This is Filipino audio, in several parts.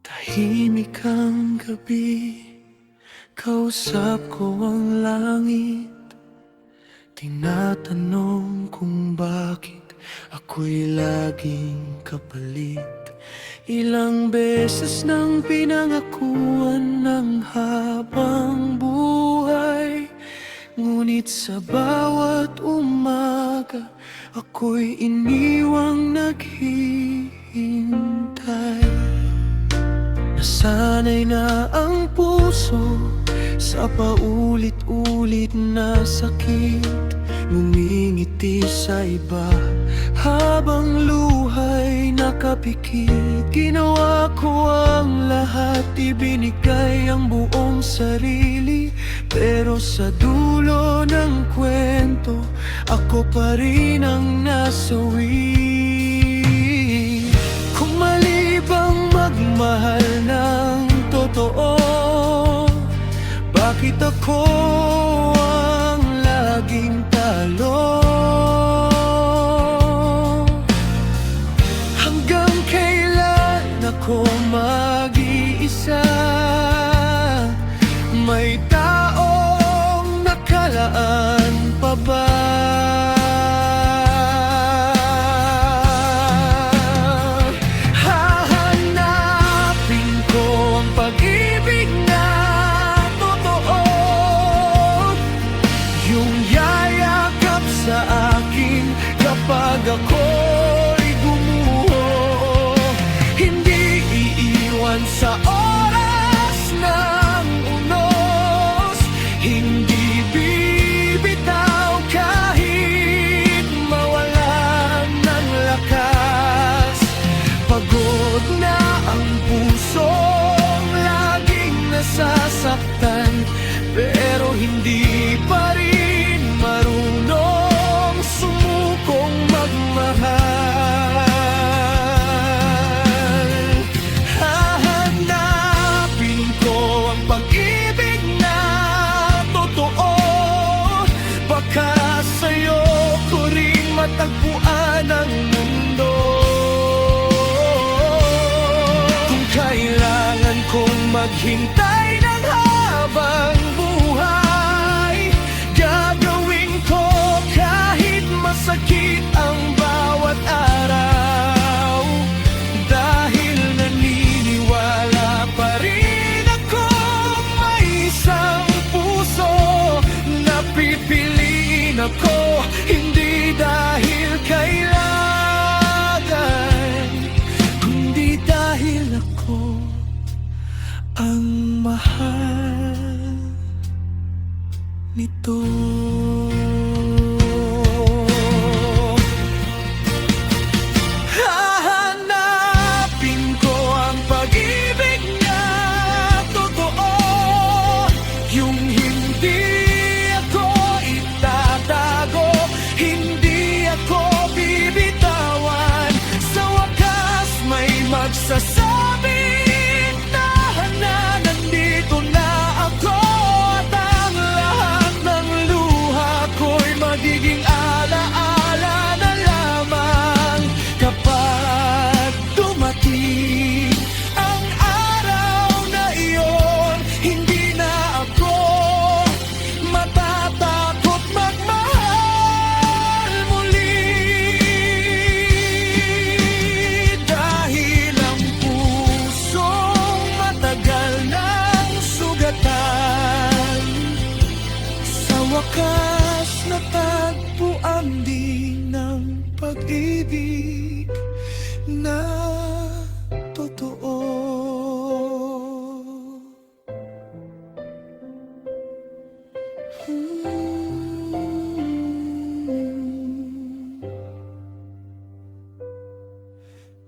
Tahimik ang gabi, kausap ko ang langit. Tinatanong kung bakit ako'y laging kapalit. Ilang beses nang pinangakuan ng habang buhay, ngunit sa bawat umaga ako'y iniwang naghihintay. Nasanay na ang puso sa paulit-ulit na sakit, ngumingiti sa iba habang luha'y nakapikit. Ginawa ko ang lahat, ibinigay ang buong sarili, pero sa dulo ng kwento ako pa rin ang nasawi. Kung mali bang magmahal ng totoo, bakit ako ang laging talo? Hanggang kailan ako mag-iisa? May taong nakalaan pa ba? Hahanapin ko ang pag-ibig na totoo, yung yayakap sa akin kapag ako'y gumuho. Hindi iiwan sa oras ng unos, hindi bibitaw kahit mawalan ng lakas. Pagod na ang pusong laging nasasaktan, pero hindi pa rin marunong sumukong magmahal. Hahanapin ko ang pag-ibig na totoo, baka sa'yo ko rin matagpuan ang mundo. Kung kailangan kong maghintay ng habang buhay, gagawin ko kahit masakit ang bawat araw. Dahil naniniwala pa rin akong may isang puso na pipiliin ako, hindi dahil kailangan, kundi dahil ako ang mahal nito. Hahanapin ko ang pag-ibig na totoo, yung hindi ako itatago, hindi ako bibitawan. Sa wakas may magsasabing tahan na nandito na ako, at ang lahat ng luha ko'y magiging alaala na lamang kapag dumating ang araw na iyon. Hindi na ako matatakot magmahal muli, dahil ang pusong matagal ng sugatan sa wakas natagpuan din ng pag-ibig na totoo.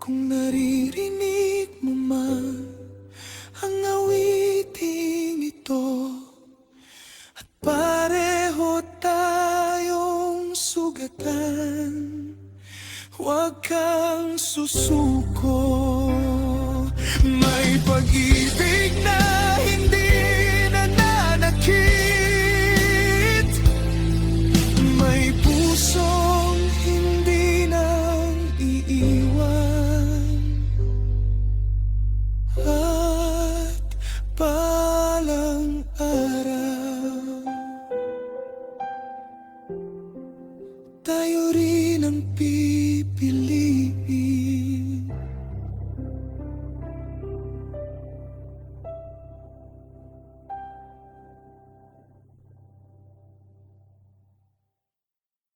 Kung naririnig mo man ang awiting ito, at pareho tayong sugatan, huwag kang susuko.